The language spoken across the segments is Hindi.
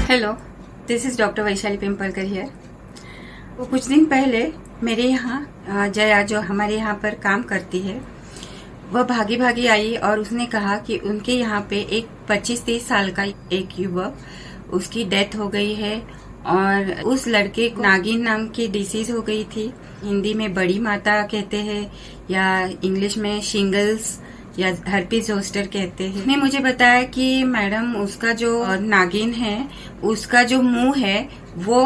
Hello, this is doctor Vaishali Pimpalkar here. वो कुछ दिन पहले मेरे यहाँ जया जो हमारे यहाँ पर काम करती है, वह भागी भागी आई और उसने कहा कि उनके यहाँ पे एक 25-30 साल का एक युवक, उसकी डेथ हो गई है और उस लड़के को नागिन नाम की डिसीज हो गई थी। हिंदी में बड़ी माता कहते हैं या इंग्लिश में शिंगल्स या हर्पीस जोस्टर कहते हैं। उसने मुझे बताया कि मैडम उसका जो नागिन है, उसका जो मुंह है वो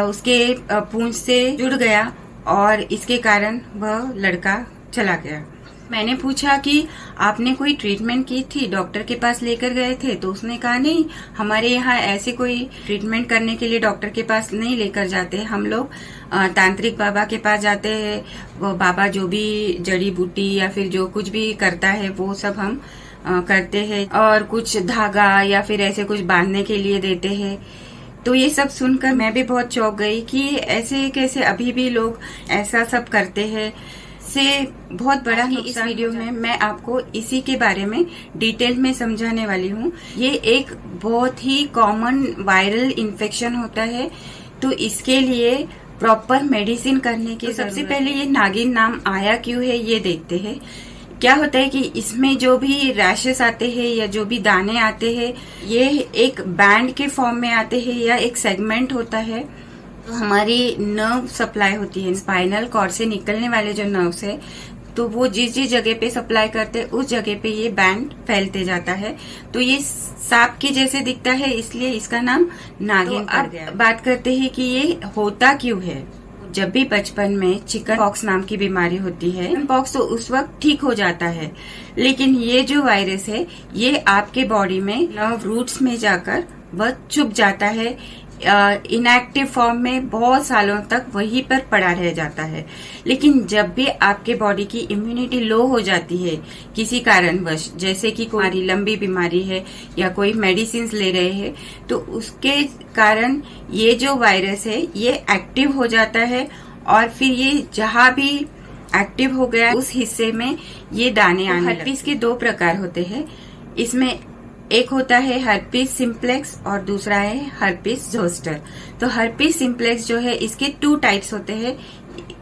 उसके पूंछ से जुड़ गया और इसके कारण वह लड़का चला गया। मैंने पूछा कि आपने कोई ट्रीटमेंट की थी, डॉक्टर के पास लेकर गए थे? तो उसने कहा नहीं, हमारे यहाँ ऐसे कोई ट्रीटमेंट करने के लिए डॉक्टर के पास नहीं लेकर जाते। हम लोग तांत्रिक बाबा के पास जाते हैं। वो बाबा जो भी जड़ी बूटी या फिर जो कुछ भी करता है वो सब हम करते हैं और कुछ धागा या फिर ऐसे कुछ बांधने के लिए देते हैं। तो ये सब सुनकर मैं भी बहुत चौंक गई कि ऐसे कैसे अभी भी लोग ऐसा सब करते हैं। से बहुत बड़ा ही इस वीडियो में मैं आपको इसी के बारे में डिटेल में समझाने वाली हूँ। ये एक बहुत ही कॉमन वायरल इन्फेक्शन होता है, तो इसके लिए प्रॉपर मेडिसिन करने की सबसे पहले ये नागिन नाम आया क्यों है ये देखते हैं। क्या होता है कि इसमें जो भी रैशेस आते हैं या जो भी दाने आते हैं, ये एक बैंड के फॉर्म में आते हैं या एक सेगमेंट होता है। तो हमारी नर्व सप्लाई होती है, स्पाइनल कॉर्ड से निकलने वाले जो नर्व्स है, तो वो जिस जिस जगह पे सप्लाई करते हैं उस जगह पे ये बैंड फैलते जाता है। तो ये सांप के जैसे दिखता है, इसलिए इसका नाम नागिन पड़ गया। बात करते हैं कि ये होता क्यों है। जब भी बचपन में चिकन पॉक्स नाम की बीमारी होती है, चिकन पॉक्स तो उस वक्त ठीक हो जाता है, लेकिन ये जो वायरस है ये आपके बॉडी में नर्व रूट्स में जाकर वह चुप जाता है। इनएक्टिव फॉर्म में बहुत सालों तक वहीं पर पड़ा रह जाता है। लेकिन जब भी आपके बॉडी की इम्यूनिटी लो हो जाती है किसी कारणवश, जैसे कि कोई लंबी बीमारी है या कोई मेडिसिन ले रहे हैं, तो उसके कारण ये जो वायरस है ये एक्टिव हो जाता है और फिर ये जहां भी एक्टिव हो गया उस हिस्से में ये दाने आने लगते हैं। हर्पीस के 2 प्रकार होते हैं। इसमें एक होता है हर्पीस सिम्प्लेक्स और दूसरा है हर्पीस जोस्टर। तो हर्पीस सिम्प्लेक्स जो है, इसके 2 टाइप्स होते हैं।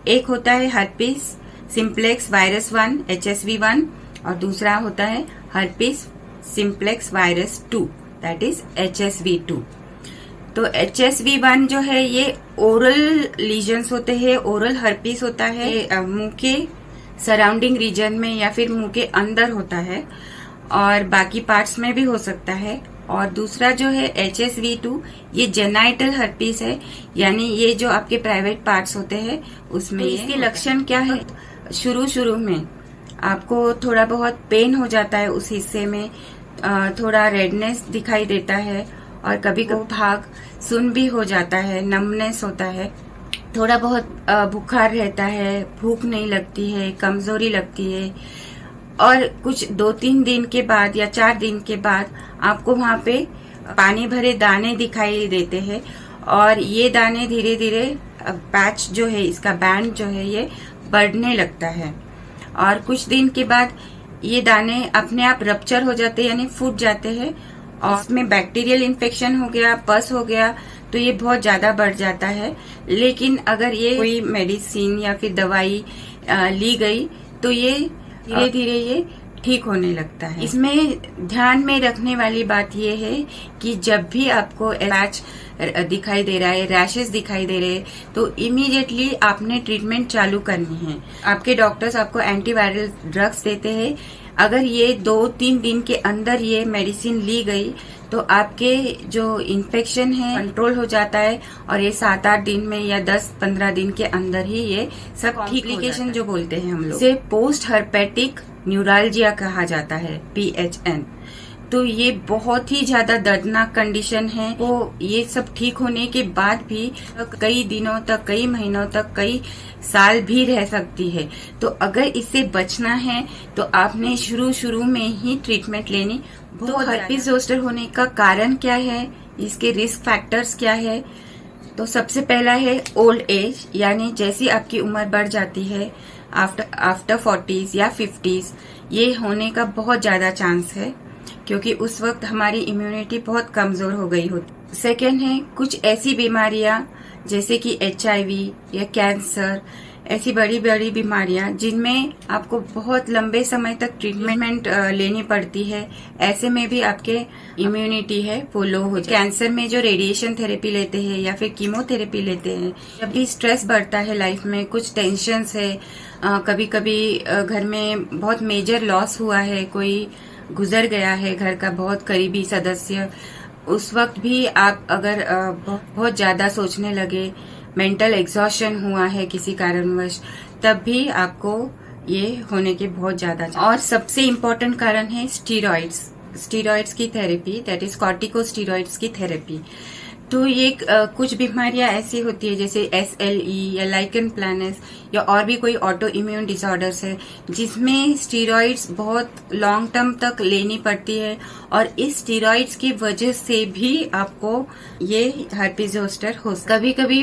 एक होता है हर्पीस सिम्प्लेक्स वायरस 1 HSV1 और दूसरा होता है herpes simplex virus 2 that is HSV2। तो HSV1 जो है ये ओरल लीजन्स होते हैं, ओरल हर्पीस होता है, मुंह के सराउंडिंग रीजन में या फिर मुंह के अंदर होता है और बाकी पार्ट्स में भी हो सकता है। और दूसरा जो है HSV2 ये जेनाइटल हर्पीस है, यानी ये जो आपके प्राइवेट पार्ट्स होते हैं उसमें। तो इसके लक्षण क्या है? शुरू में आपको थोड़ा बहुत पेन हो जाता है उस हिस्से में, थोड़ा रेडनेस दिखाई देता है और कभी कभी भाग सुन भी हो जाता है, नमनेस होता है, थोड़ा बहुत बुखार रहता है, भूख नहीं लगती है, कमजोरी लगती है और कुछ 2-3 दिन के बाद या 4 दिन के बाद आपको वहाँ पे पानी भरे दाने दिखाई देते हैं और ये दाने धीरे धीरे पैच जो है, इसका बैंड जो है ये बढ़ने लगता है और कुछ दिन के बाद ये दाने अपने आप रप्चर हो जाते हैं, यानी फूट जाते हैं और उसमें बैक्टीरियल इन्फेक्शन हो गया, पस हो गया, तो ये बहुत ज्यादा बढ़ जाता है। लेकिन अगर ये कोई मेडिसिन या फिर दवाई ली गई तो ये धीरे धीरे ये ठीक होने लगता है। इसमें ध्यान में रखने वाली बात ये है कि जब भी आपको पैच दिखाई दे रहा है, रैशेस दिखाई दे रहे हैं, तो इमीडिएटली आपने ट्रीटमेंट चालू करनी है। आपके डॉक्टर्स आपको एंटीवायरल ड्रग्स देते हैं। अगर ये 2-3 दिन के अंदर ये मेडिसिन ली गई तो आपके जो इन्फेक्शन है कंट्रोल हो जाता है और ये 7-8 दिन में या 10-15 दिन के अंदर ही ये सब कॉम्प्लिकेशन जो बोलते हैं हम लोग, इसे पोस्ट हर्पेटिक न्यूरालजिया कहा जाता है, PHN। तो ये बहुत ही ज्यादा दर्दनाक कंडीशन है। वो ये सब ठीक होने के बाद भी कई दिनों तक, कई महीनों तक, कई साल भी रह सकती है। तो अगर इससे बचना है तो आपने शुरू में ही ट्रीटमेंट लेनी। तो हर्पीस जोस्टर होने का कारण क्या है, इसके रिस्क फैक्टर्स क्या है? तो सबसे पहला है ओल्ड एज, यानी जैसी आपकी उम्र बढ़ जाती है आफ्टर 40s या 50s, ये होने का बहुत ज्यादा चांस है क्योंकि उस वक्त हमारी इम्यूनिटी बहुत कमजोर हो गई होती। सेकेंड है कुछ ऐसी बीमारियां जैसे कि HIV या कैंसर, ऐसी बड़ी बड़ी बीमारियां जिनमें आपको बहुत लंबे समय तक ट्रीटमेंट लेनी पड़ती है, ऐसे में भी आपके इम्यूनिटी है वो लो हो जाए। कैंसर में जो रेडिएशन थेरेपी लेते हैं या फिर कीमोथेरेपी लेते हैं, जब भी स्ट्रेस बढ़ता है लाइफ में, कुछ टेंशन्स है, कभी कभी घर में बहुत मेजर लॉस हुआ है, कोई गुजर गया है घर का बहुत करीबी सदस्य, उस वक्त भी आप अगर बहुत ज्यादा सोचने लगे, मेंटल एग्जॉशन हुआ है किसी कारणवश, तब भी आपको ये होने के बहुत ज्यादा। और सबसे इम्पोर्टेंट कारण है स्टीरॉइड्स की थेरेपी, दैट इज कॉर्टिकोस्टीरॉइड्स की थेरेपी। तो ये कुछ बीमारियां ऐसी होती है जैसे SLE या लाइकन प्लानस या और भी कोई ऑटो इम्यून डिसऑर्डर्स है जिसमें स्टीरॉइड्स बहुत लॉन्ग टर्म तक लेनी पड़ती है, और इस स्टीरॉइड्स की वजह से भी आपको ये हर्पीज जोस्टर हो सकता है। कभी कभी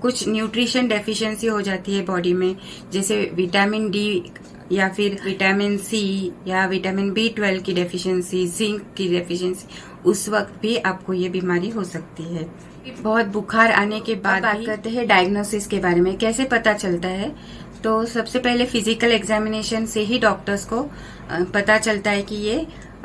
कुछ न्यूट्रिशन डेफिशिएंसी हो जाती है बॉडी में, जैसे विटामिन D या फिर विटामिन C या विटामिन B12 की डेफिशिएंसी, जिंक की डेफिशिएंसी, उस वक्त भी आपको ये बीमारी हो सकती है। बहुत बुखार आने के बाद बात करते हैं डायग्नोसिस के बारे में, कैसे पता चलता है। तो सबसे पहले फिजिकल एग्जामिनेशन से ही डॉक्टर्स को पता चलता है कि ये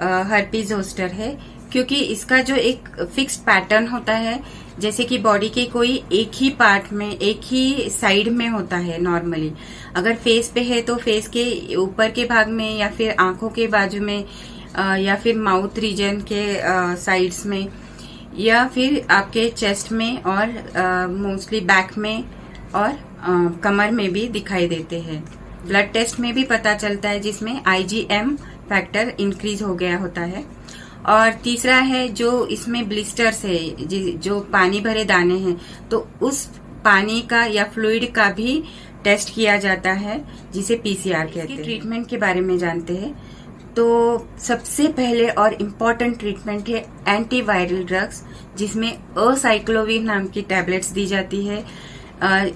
हर्पीज जोस्टर है, क्योंकि इसका जो एक फिक्स्ड पैटर्न होता है, जैसे कि बॉडी के कोई एक ही पार्ट में, एक ही साइड में होता है नॉर्मली। अगर फेस पे है तो फेस के ऊपर के भाग में, या फिर आंखों के बाजू में, या फिर माउथ रीजन के साइड्स में, या फिर आपके चेस्ट में, और मोस्टली बैक में और कमर में भी दिखाई देते हैं। ब्लड टेस्ट में भी पता चलता है जिसमें IgM फैक्टर इंक्रीज हो गया होता है। और तीसरा है जो इसमें ब्लिस्टर्स है, जो पानी भरे दाने हैं, तो उस पानी का या फ्लूइड का भी टेस्ट किया जाता है जिसे PCR कहते हैं। ट्रीटमेंट के बारे में जानते हैं तो सबसे पहले और इम्पोर्टेंट ट्रीटमेंट है एंटीवायरल ड्रग्स, जिसमें असाइक्लोविर नाम की टैबलेट्स दी जाती है।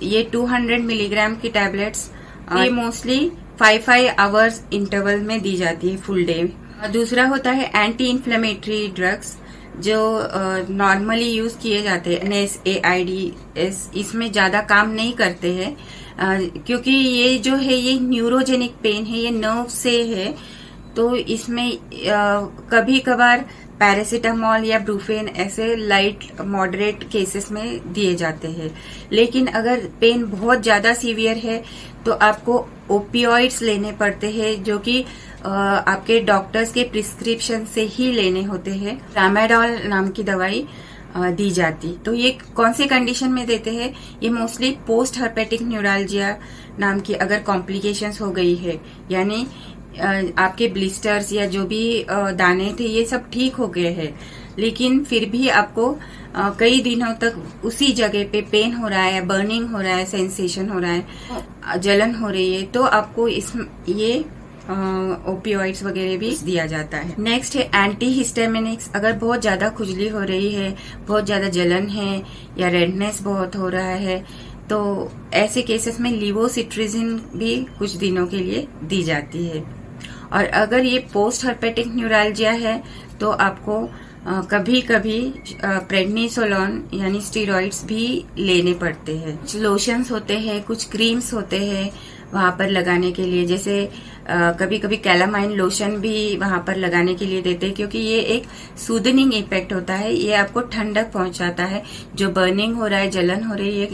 ये 200 मिलीग्राम की टैबलेट्स ये मोस्टली 5 आवर्स इंटरवल में दी जाती है फुल डे। दूसरा होता है एंटी इन्फ्लेमेटरी ड्रग्स, जो नॉर्मली यूज किए जाते हैं, NSAIDs, इसमें ज्यादा काम नहीं करते हैं, क्योंकि ये जो है ये न्यूरोजेनिक पेन है, ये नर्व से है, तो इसमें कभी कभार पैरासीटामोल या ब्रूफेन ऐसे लाइट मॉडरेट केसेस में दिए जाते हैं। लेकिन अगर पेन बहुत ज्यादा सीवियर है तो आपको ओपियोइड्स लेने पड़ते हैं, जो कि आपके डॉक्टर्स के प्रिस्क्रिप्शन से ही लेने होते हैं। ट्रामाडोल नाम की दवाई दी जाती। तो ये कौन सी कंडीशन में देते हैं? ये मोस्टली पोस्ट हर्पेटिक न्यूरालजिया नाम की अगर कॉम्प्लिकेशंस हो गई है, यानी आपके ब्लिस्टर्स या जो भी दाने थे ये सब ठीक हो गए हैं, लेकिन फिर भी आपको कई दिनों तक उसी जगह पे पेन हो रहा है, बर्निंग हो रहा है, सेंसेशन हो रहा है, जलन हो रही है, तो आपको ये ओपियोइड्स वगैरह भी दिया जाता है। नेक्स्ट है एंटी हिस्टामिनिक्स। अगर बहुत ज्यादा खुजली हो रही है, बहुत ज्यादा जलन है या रेडनेस बहुत हो रहा है, तो ऐसे केसेस में लिवोसिट्रिजिन भी कुछ दिनों के लिए दी जाती है। और अगर ये पोस्ट हर्पेटिक न्यूरालजिया है तो आपको कभी कभी प्रेडनिसोलोन यानी स्टीरॉइड्स भी लेने पड़ते हैं। कुछ लोशंस होते हैं, कुछ क्रीम्स होते हैं वहां पर लगाने के लिए, जैसे कभी कभी कैलामाइन लोशन भी वहां पर लगाने के लिए देते हैं, क्योंकि ये एक सूदनिंग इफेक्ट होता है, ये आपको ठंडक पहुंचाता है, जो बर्निंग हो रहा है, जलन हो रही है,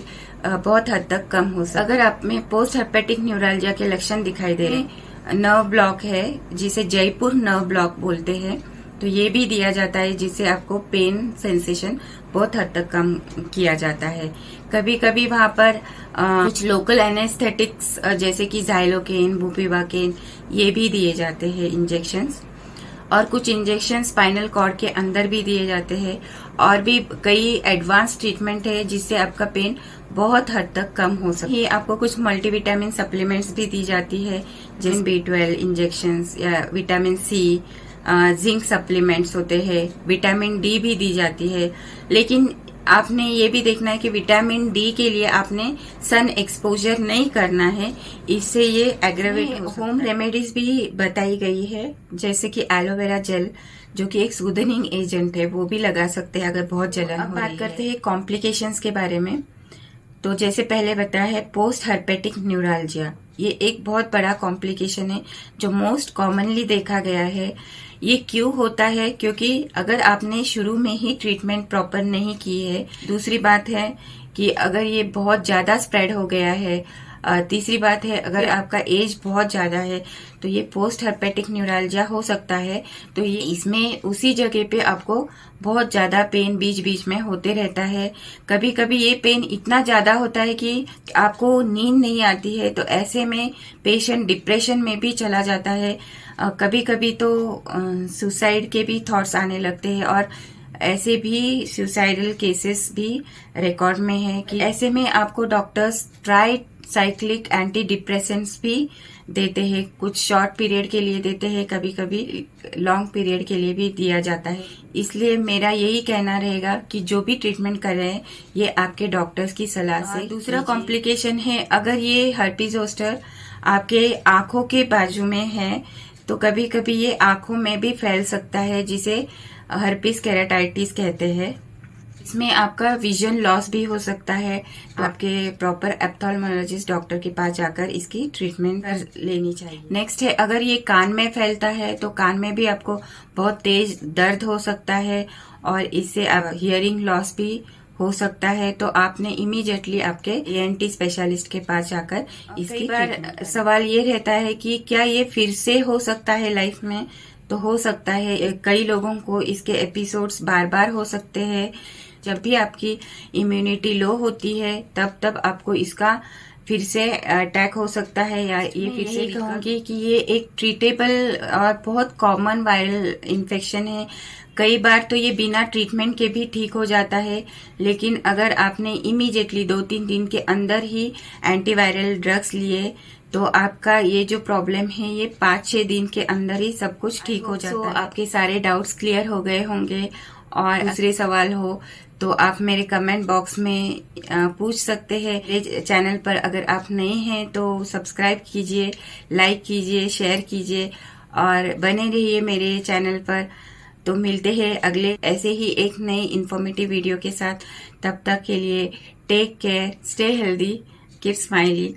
बहुत हद तक कम हो सकता है। अगर आप में पोस्ट हर्पेटिक न्यूरालजिया के लक्षण दिखाई दे रहे, नर्व ब्लॉक है जिसे जयपुर नर्व ब्लॉक बोलते हैं, तो ये भी दिया जाता है, जिससे आपको पेन सेंसेशन बहुत हद तक कम किया जाता है। कभी कभी वहां पर कुछ लोकल एनेस्थेटिक्स जैसे कि जाइलोकेन, बुपिवाकेन, ये भी दिए जाते हैं इंजेक्शंस, और कुछ इंजेक्शन स्पाइनल कॉर्ड के अंदर भी दिए जाते हैं, और भी कई एडवांस ट्रीटमेंट है जिससे आपका पेन बहुत हद तक कम हो सकता है। आपको कुछ मल्टीविटामिन सप्लीमेंट्स भी दी जाती है, जैसे B12 इंजेक्शंस या विटामिन C, जिंक सप्लीमेंट्स होते हैं, विटामिन D भी दी जाती है। लेकिन आपने ये भी देखना है कि विटामिन डी के लिए आपने सन एक्सपोजर नहीं करना है, इससे ये एग्रेवेट हो सकता है। होम रेमेडीज भी बताई गई है, जैसे कि एलोवेरा जेल जो कि एक सूदनिंग एजेंट है, वो भी लगा सकते हैं अगर बहुत जलन हो रही है। बात करते हैं कॉम्प्लिकेशंस के बारे में। तो जैसे पहले बताया है पोस्ट हर्पेटिक न्यूरालजिया, ये एक बहुत बड़ा कॉम्प्लिकेशन है जो मोस्ट कॉमनली देखा गया है। ये क्यों होता है? क्योंकि अगर आपने शुरू में ही ट्रीटमेंट प्रॉपर नहीं की है। दूसरी बात है कि अगर ये बहुत ज्यादा स्प्रेड हो गया है। तीसरी बात है अगर आपका एज बहुत ज्यादा है तो ये पोस्ट हर्पेटिक न्यूरालजिया हो सकता है। तो ये इसमें उसी जगह पे आपको बहुत ज्यादा पेन बीच बीच में होते रहता है। कभी कभी ये पेन इतना ज्यादा होता है कि आपको नींद नहीं आती है, तो ऐसे में पेशेंट डिप्रेशन में भी चला जाता है। कभी कभी तो सुसाइड के भी थॉट्स आने लगते हैं और ऐसे भी सुसाइडल केसेस भी रिकॉर्ड में है कि ऐसे में आपको doctors try cyclic anti depressants भी देते हैं। कुछ शॉर्ट पीरियड के लिए देते हैं, कभी कभी लॉन्ग पीरियड के लिए भी दिया जाता है। इसलिए मेरा यही कहना रहेगा कि जो भी ट्रीटमेंट कर रहे हैं ये आपके डॉक्टर्स की सलाह से। दूसरा कॉम्प्लिकेशन है, अगर ये हर्पीज जोस्टर आपके आंखों के बाजू में है तो कभी कभी ये आंखों में भी फैल सकता है, जिसे हर्पीज केराटाइटिस कहते हैं। इसमें आपका विजन लॉस भी हो सकता है, तो आपके प्रॉपर एप्थेल्मोलॉजिस्ट डॉक्टर के पास जाकर इसकी ट्रीटमेंट लेनी चाहिए। नेक्स्ट है, अगर ये कान में फैलता है तो कान में भी आपको बहुत तेज दर्द हो सकता है और इससे हियरिंग लॉस भी हो सकता है। तो आपने इमीडिएटली आपके ENT स्पेशलिस्ट के पास जाकर इसकी कई बार सवाल ये रहता है कि क्या ये फिर से हो सकता है लाइफ में? तो हो सकता है। कई लोगों को इसके एपिसोड्स बार बार हो सकते हैं। जब भी आपकी इम्यूनिटी लो होती है तब आपको इसका फिर से अटैक हो सकता है, या ये फिर से कहूंगी कि ये एक ट्रीटेबल और बहुत कॉमन वायरल इन्फेक्शन है। कई बार तो ये बिना ट्रीटमेंट के भी ठीक हो जाता है, लेकिन अगर आपने इमीडिएटली 2-3 दिन के अंदर ही एंटीवायरल ड्रग्स लिए तो आपका ये जो प्रॉब्लम है ये 5-6 दिन के अंदर ही सब कुछ ठीक हो जाता है। आपके सारे डाउट्स क्लियर हो गए होंगे, और दूसरे सवाल हो तो आप मेरे कमेंट बॉक्स में पूछ सकते हैं। मेरे चैनल पर अगर आप नए हैं तो सब्सक्राइब कीजिए, लाइक कीजिए, शेयर कीजिए और बने रहिए मेरे चैनल पर। तो मिलते हैं अगले ऐसे ही एक नई इन्फॉर्मेटिव वीडियो के साथ। तब तक के लिए take care, stay healthy, keep smiling.